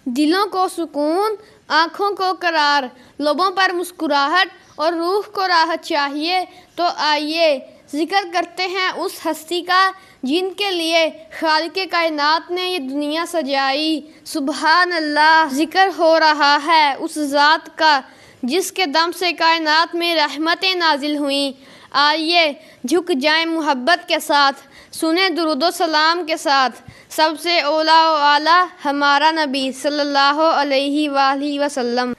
دلوں کو سکون، آنکھوں کو قرار، لبوں پر مسکراہٹ اور روح کو راحت چاہیے تو آئیے ذکر کرتے ہیں اس ہستی کا جن کے لیے خالق کائنات نے یہ دنیا سجائی۔ سبحان اللہ، ذکر ہو رہا ہے اس ذات کا جس کے دم سے کائنات میں رحمتیں نازل ہوئیں۔ آئیے جھک جائیں محبت کے ساتھ، سنیں درود و سلام کے ساتھ سب سے اولیٰ و اعلیٰ ہمارا نبی صلی اللہ علیہ وآلہ وسلم۔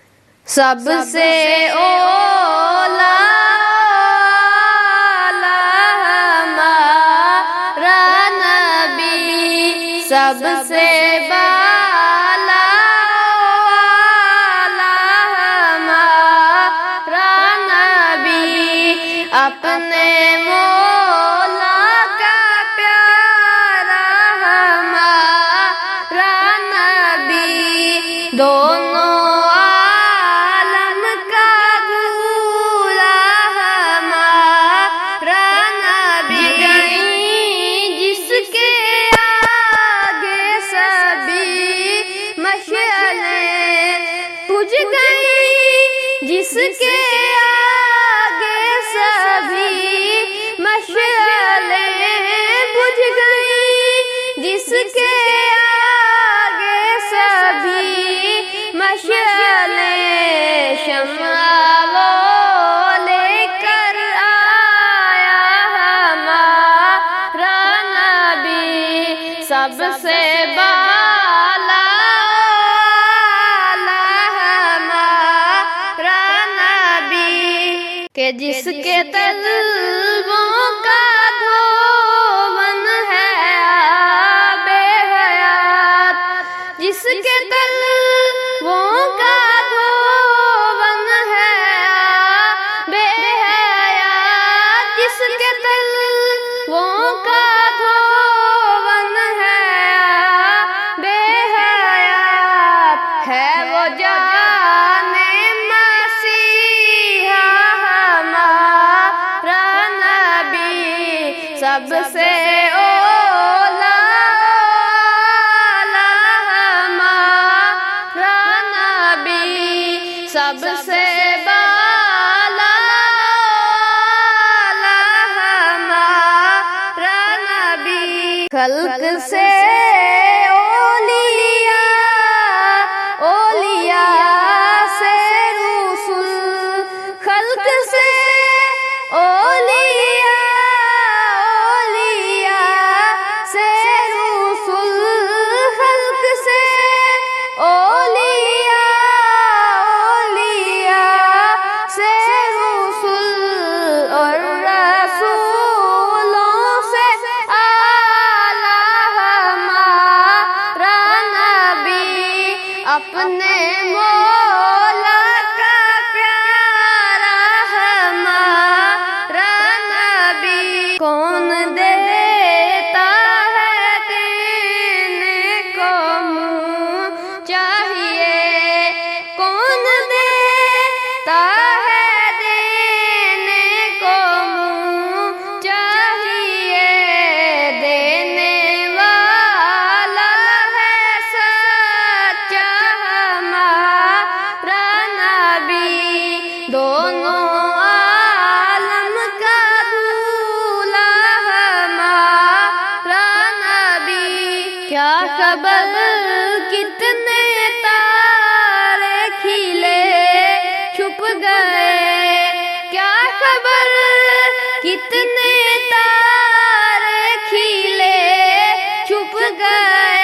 سب سے اولیٰ ہمارا نبی، سب سے بالا ہمارا نبی، اپنے مولا کا پیارا ہمارا نبی، دونوں عالم کا دولہا ہمارا نبی، جس کے آگے سبھی مشعلیں بجھ گئیں، جس کے آگے سبھی مشعلیں بجھ گئیں، جس کے آگے سبھی مشعلیں، شمع وہ لے کر آیا ہمارا نبی، سب سے بالا ہمارا نبی، کہ جس کے طلبوں کا دھون ہے آب حیات، جس کے طلبوں کا دھون ہے آب حیات، جس کے طلبوں کا دھون ہے آب حیات، ہے وہ جان مسیحا ہمارا نبی، سب سے اولیٰ ہمارا نبی، سب سے بالا ہمارا نبی، خلق سے اولیاء، اولیاء سے رسول، خلق سے اولیاء، اولیاء سے رسول، خلق سے اولیاء، اولیاء سے رسول، اور رسولوں سے اعلیٰ ہمارا نبی، اپنے مولا کا پیارا ہمارا نبی، کون دیتا ہے دینے کو منہ چاہیے، کون دیتا ہے دینے کو منہ چاہیے، دینے والا ہے سچا ہمارا نبی، دونوں عالم کا دولہا ہمارا نبی، کیا خبر کتنے تارے کھلے چھپ گئے، کیا خبر کتنے تارے کھلے چھپ گئے،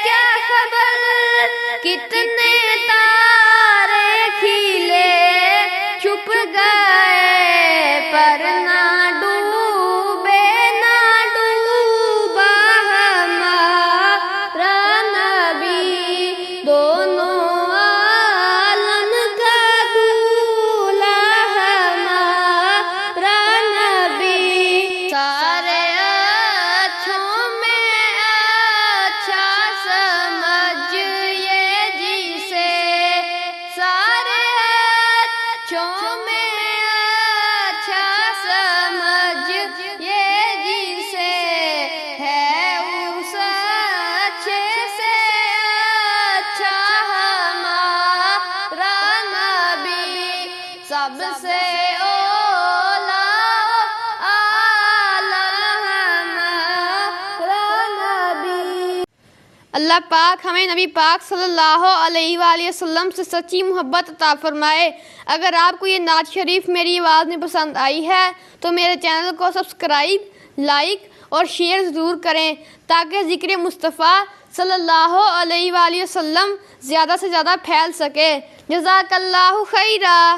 کیا خبر کتنے تارے کھلے چھپ گئے، پر نہ ڈوبے نہ ڈوبا ہمارا نبی، دونوں عالم کا دولہا ہمارا نبی، سارے اچھوں میں اچھا سمجھیے جی سب سے اولا عالم ہمارا نبی۔ اللہ پاک ہمیں نبی پاک صلی اللہ علیہ وآلہ وسلم سے سچی محبت عطا فرمائے۔ اگر آپ کو یہ نعت شریف میری آواز میں پسند آئی ہے تو میرے چینل کو سبسکرائب، لائک اور شیئر ضرور کریں تاکہ ذکر مصطفیٰ صلی اللہ علیہ وآلہ وسلم زیادہ سے زیادہ پھیل سکے۔ جزاک اللہ خیرہ۔